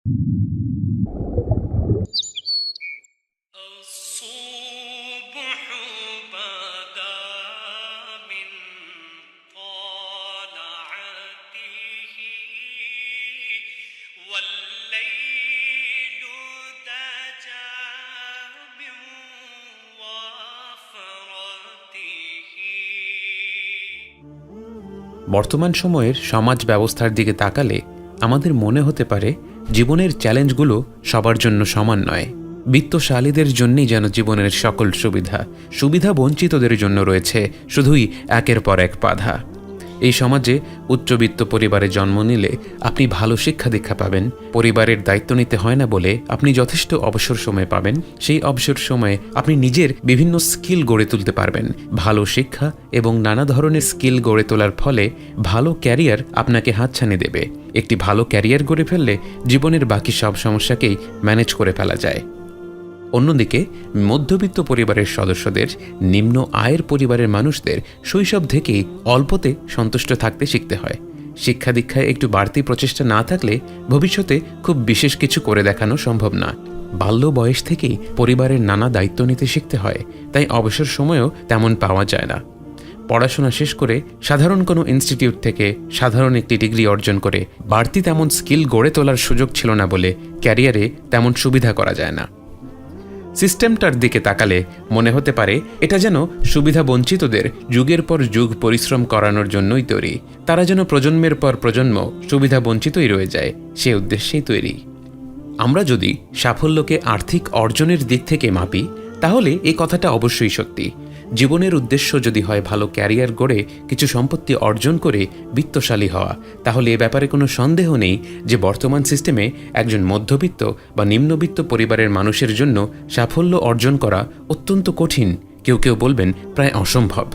الصبح بدا من طلعته والليل دجى من وفرته। বর্তমান সময়ের সমাজ ব্যবস্থার দিকে তাকালে আমাদের মনে হতে পারে জীবনের চ্যালেঞ্জগুলো সবার জন্য সমান নয়। বিত্তশালীদের জন্যই যেন জীবনের সকল সুবিধা বঞ্চিতদের জন্য রয়েছে শুধুই একের পর এক বাধা। এই সমাজে উচ্চবিত্ত পরিবারে জন্ম নিলে আপনি ভালো শিক্ষা দীক্ষা পাবেন, পরিবারের দায়িত্ব নিতে হয় না বলে আপনি যথেষ্ট অবসর সময় পাবেন। সেই অবসর সময়ে আপনি নিজের বিভিন্ন স্কিল গড়ে তুলতে পারবেন। ভালো শিক্ষা এবং নানা ধরনের স্কিল গড়ে তোলার ফলে ভালো ক্যারিয়ার আপনাকে হাতছানি দেবে। একটি ভালো ক্যারিয়ার গড়ে ফেললে জীবনের বাকি সব সমস্যাকেই ম্যানেজ করে ফেলা যায়। অন্যদিকে মধ্যবিত্ত পরিবারের সদস্যদের, নিম্ন আয়ের পরিবারের মানুষদের শৈশব থেকেই অল্পতে সন্তুষ্ট থাকতে শিখতে হয়। শিক্ষা দীক্ষায় একটু বাড়তি প্রচেষ্টা না থাকলে ভবিষ্যতে খুব বিশেষ কিছু করে দেখানো সম্ভব না। বাল্য বয়স থেকেই পরিবারের নানা দায়িত্ব নিতে শিখতে হয়, তাই অবসর সময়ও তেমন পাওয়া যায় না। পড়াশোনা শেষ করে সাধারণ কোনো ইনস্টিটিউট থেকে সাধারণ একটি ডিগ্রি অর্জন করে বাড়তি তেমন স্কিল গড়ে তোলার সুযোগ ছিল না বলে ক্যারিয়ারে তেমন সুবিধা করা যায় না। সিস্টেমটার দিকে তাকালে মনে হতে পারে এটা যেন সুবিধা বঞ্চিতদের যুগের পর যুগ পরিশ্রম করানোর জন্যই তৈরি। তারা যেন প্রজন্মের পর প্রজন্ম সুবিধা বঞ্চিতই রয়ে যায়, সে উদ্দেশ্যেই তৈরি। আমরা যদি সাফল্যকে আর্থিক অর্জনের দিক থেকে মাপি তাহলে এই কথাটা অবশ্যই সত্যি। জীবনের উদ্দেশ্য যদি হয় ভালো ক্যারিয়ার গড়ে কিছু সম্পত্তি অর্জন করে বিত্তশালী হওয়া, তাহলে এ ব্যাপারে কোনো সন্দেহ নেই যে বর্তমান সিস্টেমে একজন মধ্যবিত্ত বা নিম্নবিত্ত পরিবারের মানুষের জন্য সাফল্য অর্জন করা অত্যন্ত কঠিন, কেউ বলবেন প্রায় অসম্ভব।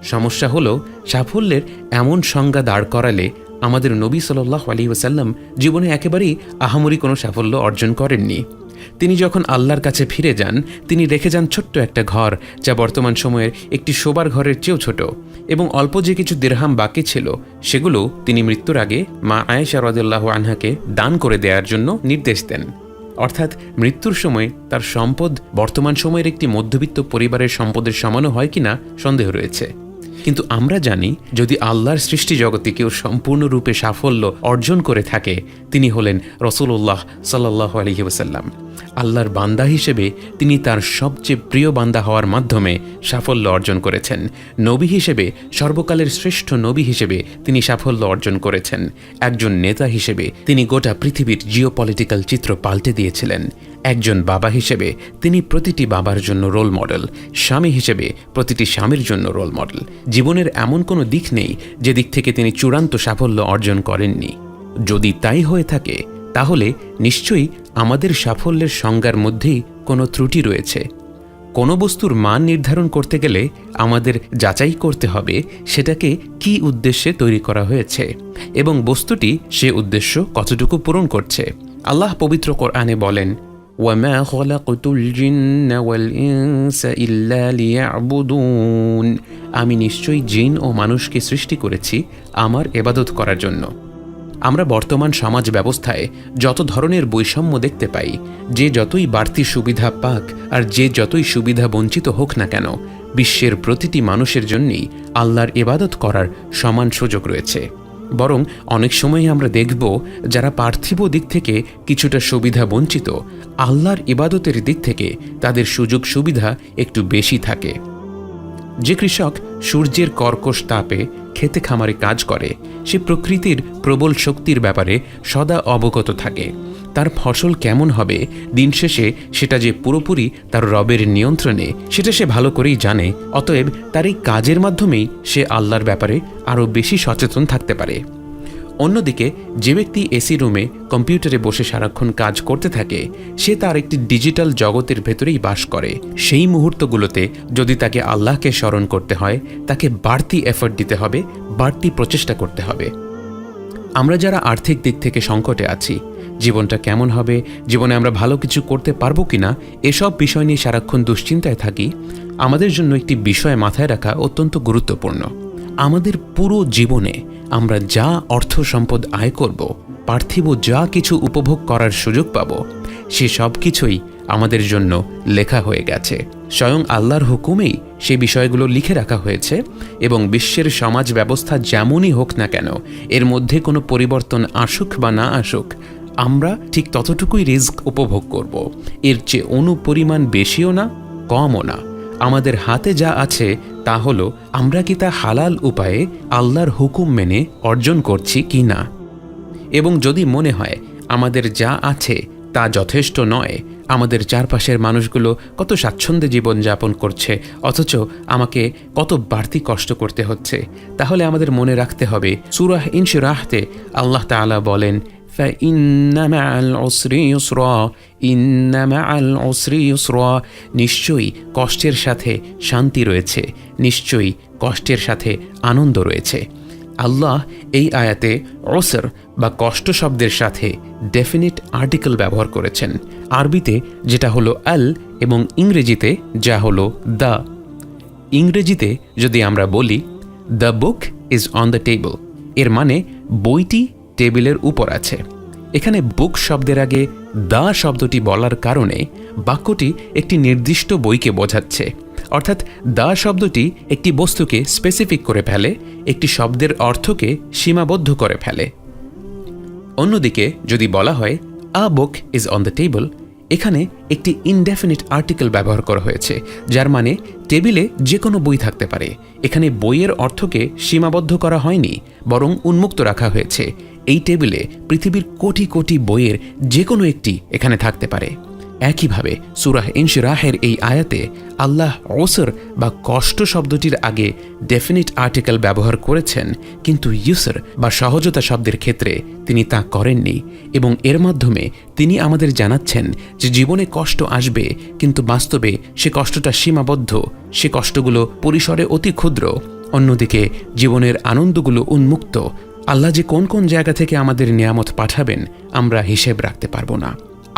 সমস্যা হলো সাফল্যের এমন সংজ্ঞা দাঁড় করালে আমাদের নবী সাল্লাল্লাহু আলাইহি ওয়াসাল্লাম জীবনে একেবারেই আহামরি কোনো সাফল্য অর্জন করেননি। তিনি যখন আল্লাহর কাছে ফিরে যান, তিনি রেখে যান ছোট্ট একটা ঘর, যা বর্তমান সময়ের একটি শোবার ঘরের চেয়েও ছোট, এবং অল্প যে কিছু দিরহাম বাকি ছিল সেগুলো তিনি মৃত্যুর আগে মা আয়েশা রাদিয়াল্লাহু আনহাকে দান করে দেওয়ার জন্য নির্দেশ দেন। অর্থাৎ মৃত্যুর সময় তার সম্পদ বর্তমান সময়ের একটি মধ্যবিত্ত পরিবারের সম্পদের সমানও হয় কিনা সন্দেহ রয়েছে। কিন্তু আমরা জানি যদি আল্লাহর সৃষ্টি জগতে কেউ সম্পূর্ণরূপে সাফল্য অর্জন করে থাকে তিনি হলেন রাসূলুল্লাহ সাল্লাল্লাহু আলাইহি ওয়াসাল্লাম। আল্লাহর বান্দা হিসেবে তিনি তার সবচেয়ে প্রিয় বান্দা হওয়ার মাধ্যমে সাফল্য অর্জন করেছেন। নবী হিসেবে, সর্বকালের শ্রেষ্ঠ নবী হিসেবে তিনি সাফল্য অর্জন করেছেন। একজন নেতা হিসেবে তিনি গোটা পৃথিবীর জিওপলিটিক্যাল চিত্র পাল্টে দিয়েছিলেন। একজন বাবা হিসেবে তিনি প্রতিটি বাবার জন্য রোল মডেল, স্বামী হিসেবে প্রতিটি স্বামীর জন্য রোল মডেল। জীবনের এমন কোনো দিক নেই যে দিক থেকে তিনি চূড়ান্ত সাফল্য অর্জন করেননি। যদি তাই হয়ে থাকে তাহলে নিশ্চয়ই আমাদের সাফল্যের সংজ্ঞার মধ্যেই কোনো ত্রুটি রয়েছে। কোনো বস্তুর মান নির্ধারণ করতে গেলে আমাদের যাচাই করতে হবে সেটাকে কী উদ্দেশ্যে তৈরি করা হয়েছে এবং বস্তুটি সে উদ্দেশ্য কতটুকু পূরণ করছে। আল্লাহ পবিত্র কোরআনে বলেন, وَمَا خَلَقْتُ الْجِنَّ وَالْإِنسَ إِلَّا لِيَعْبُدُونَ। আমি নিশ্চয়ই জিন ও মানুষকে সৃষ্টি করেছি আমার ইবাদত করার জন্য। আমরা বর্তমান সমাজ ব্যবস্থায় যত ধরনের বৈষম্য দেখতে পাই, যে যতই বাড়তি সুবিধা পাক আর যে যতই সুবিধা বঞ্চিত হোক না কেন, বিশ্বের প্রতিটি মানুষের জন্যই আল্লাহর ইবাদত করার সমান সুযোগ রয়েছে। বরং অনেক সময় আমরা দেখব যারা পার্থিব দিক থেকে কিছুটা সুবিধা বঞ্চিত, আল্লাহর ইবাদতের দিক থেকে তাদের সুযোগ সুবিধা একটু বেশি থাকে। যে কৃষক সূর্যের কর্কশ তাপে খেতে খামারে কাজ করে সে প্রকৃতির প্রবল শক্তির ব্যাপারে সদা অবগত থাকে। তার ফসল কেমন হবে দিন শেষে সেটা যে পুরোপুরি তার রবের নিয়ন্ত্রণে সেটা সে ভালো করেই জানে। অতএব তার এই কাজের মাধ্যমেই সে আল্লাহর ব্যাপারে আরও বেশি সচেতন থাকতে পারে। অন্যদিকে যে ব্যক্তি এসি রুমে কম্পিউটারে বসে সারাক্ষণ কাজ করতে থাকে সে তার একটি ডিজিটাল জগতের ভেতরেই বাস করে। সেই মুহূর্তগুলোতে যদি তাকে আল্লাহকে স্মরণ করতে হয় তাকে বাড়তি এফর্ট দিতে হবে, বাড়তি প্রচেষ্টা করতে হবে। আমরা যারা আর্থিক দিক থেকে সংকটে আছি, জীবনটা কেমন হবে, জীবনে আমরা ভালো কিছু করতে পারবো কিনা এসব বিষয় নিয়ে সারাক্ষণ দুশ্চিন্তায় থাকি, আমাদের জন্য একটি বিষয় মাথায় রাখা অত্যন্ত গুরুত্বপূর্ণ। আমাদের পুরো জীবনে আমরা যা অর্থ সম্পদ আয় করব পার্থিব যা কিছু উপভোগ করার সুযোগ পাব, সে সব কিছুই আমাদের জন্য লেখা হয়ে গেছে। স্বয়ং আল্লাহর হুকুমেই সেই বিষয়গুলো লিখে রাখা হয়েছে এবং বিশ্বের সমাজ ব্যবস্থা যেমনই হোক না কেন, এর মধ্যে কোনো পরিবর্তন আসুক বা না আসুক, আমরা ঠিক ততটুকুই রিস্ক উপভোগ করব। এর চেয়ে অনুপরিমাণ বেশিও না, কমও না। আমাদের হাতে যা আছে তা হলো আমরা কি তা হালাল উপায়ে আল্লাহর হুকুম মেনে অর্জন করছি কি না। এবং যদি মনে হয় আমাদের যা আছে তা যথেষ্ট নয়, আমাদের চারপাশের মানুষগুলো কত স্বাচ্ছন্দ্যে জীবনযাপন করছে অথচ আমাকে কত বাড়তি কষ্ট করতে হচ্ছে, তাহলে আমাদের মনে রাখতে হবে সূরা ইনশিরাহতে আল্লাহ তাআলা বলেন, فَإِنَّ مَعَ الْعُسْرِ يُسْرًا إِنَّ مَعَ الْعُسْرِ يُسْرًا নিশ্চয়ই কষ্টের সাথে শান্তি রয়েছে, নিশ্চয়ই কষ্টের সাথে আনন্দ রয়েছে। আল্লাহ এই আয়াতে উসর বা কষ্ট শব্দের সাথে ডেফিনিট আর্টিকেল ব্যবহার করেছেন, আরবিতে যেটা হলো আল এবং ইংরেজিতে যা হলো দ্য। ইংরেজিতে যদি আমরা বলি the book is on the table, এর মানে বইটি টেবিলের উপর আছে। এখানে বুক শব্দের আগে দ্য শব্দটি বলার কারণে বাক্যটি একটি নির্দিষ্ট বইকে বোঝাচ্ছে, অর্থাৎ দ্য শব্দটি একটি বস্তুকে স্পেসিফিক করে ফেলে, একটি শব্দের অর্থকে সীমাবদ্ধ করে ফেলে। অন্যদিকে যদি বলা হয় a book is on the table, এখানে একটি ইনডেফিনিট আর্টিকেল ব্যবহার করা হয়েছে, যার মানে টেবিলে যে কোনো বই থাকতে পারে। এখানে বইয়ের অর্থকে সীমাবদ্ধ করা হয়নি, বরং উন্মুক্ত রাখা হয়েছে। এই টেবিলে পৃথিবীর কোটি কোটি বইয়ের যে কোনো একটি এখানে থাকতে পারে। একইভাবে সূরা ইনশিরাহের এই আয়াতে আল্লাহ উসর বা কষ্ট শব্দটির আগে ডেফিনিট আর্টিকেল ব্যবহার করেছেন, কিন্তু ইউসর বা সহজতা শব্দের ক্ষেত্রে তিনি তা করেননি। এবং এর মাধ্যমে তিনি আমাদের জানাচ্ছেন যে জীবনে কষ্ট আসবে, কিন্তু বাস্তবে সে কষ্টটা সীমাবদ্ধ, সে কষ্টগুলো পরিসরে অতি ক্ষুদ্র। অন্যদিকে জীবনের আনন্দগুলো উন্মুক্ত। আল্লাহ যে কোন কোন জায়গা থেকে আমাদের নিয়ামত পাঠাবেন আমরা হিসেব রাখতে পারবো না।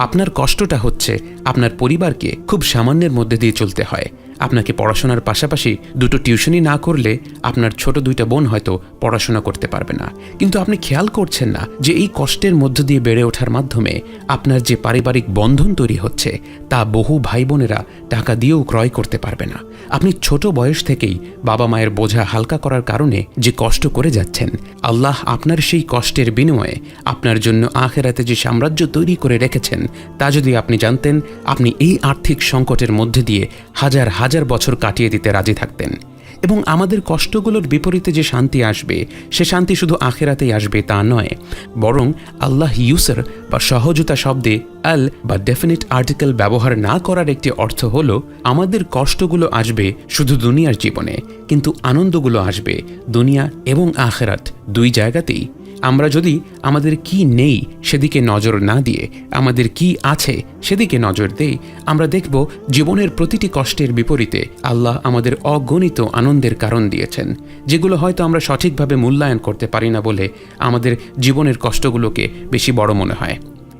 আপনার কষ্টটা হচ্ছে আপনার পরিবারকে খুব সামান্যের মধ্যে দিয়ে চলতে হয়। আপনাকে পড়াশোনার পাশাপাশি দুটো টিউশনই না করলে আপনার ছোট দুইটা বোন হয়তো পড়াশোনা করতে পারবে না, কিন্তু আপনি খেয়াল করছেন না যে এই কষ্টের মধ্য দিয়ে বেড়ে ওঠার মাধ্যমে আপনার যে পারিবারিক বন্ধন তৈরি হচ্ছে তা বহু ভাই বোনেরা টাকা দিয়েও ক্রয় করতে পারবে না। আপনি ছোট বয়স থেকেই বাবা মায়ের বোঝা হালকা করার কারণে যে কষ্ট করে যাচ্ছেন, আল্লাহ আপনার সেই কষ্টের বিনিময়ে আপনার জন্য আখিরাতে যে সাম্রাজ্য তৈরি করে রেখেছেন তা যদি আপনি জানতেন, আপনি এই আর্থিক সংকটের মধ্যে দিয়ে হাজার হাজার বছর কাটিয়ে দিতে রাজি থাকতেন। এবং আমাদের কষ্টগুলোর বিপরীতে যে শান্তি আসবে, সে শান্তি শুধু আখিরাতেই আসবে তা নয়, বরং আল্লাহ ইউসর বা সহজতা শব্দে আল বা ডেফিনিট আর্টিকেল ব্যবহার না করার একটি অর্থ হলো আমাদের কষ্টগুলো আসবে শুধু দুনিয়ার জীবনে, কিন্তু আনন্দগুলো আসবে দুনিয়া এবং আখিরাত দুই জায়গাতেই। আমরা যদি আমাদের কি নেই সেদিকে নজর না দিয়ে আমাদের কি আছে সেদিকে নজর দেই, আমরা দেখব জীবনের প্রতিটি কষ্টের বিপরীতে আল্লাহ আমাদের অগণিত আনন্দের কারণ দিয়েছেন, যেগুলো হয়তো আমরা সঠিকভাবে মূল্যায়ন করতে পারি না বলে আমাদের জীবনের কষ্টগুলোকে বেশি বড় মনে হয়।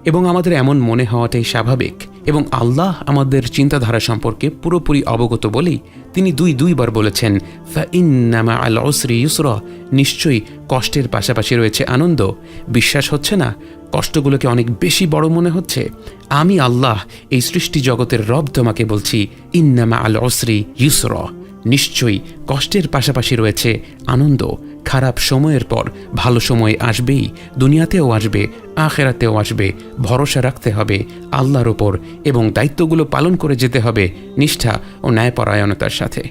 এবং আমাদের এমন মনে হওয়াটাই স্বাভাবিক। এবং আল্লাহ আমাদের চিন্তাধারা সম্পর্কে পুরোপুরি অবগত বলেই তিনি দুইবার বলেছেন ফাইন্না মাআল উসরি ইউসরা, নিশ্চয়ই কষ্টের পাশাপাশি রয়েছে আনন্দ। বিশ্বাস হচ্ছে না? কষ্টগুলোকে অনেক বেশি বড় মনে হচ্ছে? আমি আল্লাহ এই সৃষ্টি জগতের রব তোমাকে বলছি ইন্না মাআল উসরি ইউসরা, নিশ্চয়ই কষ্টের পাশাপাশি রয়েছে আনন্দ। খারাপ সময়ের পর ভালো সময় আসবেই, দুনিয়াতেও আসবে, আখিরাতেও আসবে। ভরসা রাখতে হবে আল্লাহর ওপর এবং দায়িত্বগুলো পালন করে যেতে হবে নিষ্ঠা ও ন্যায়পরায়ণতার সাথে।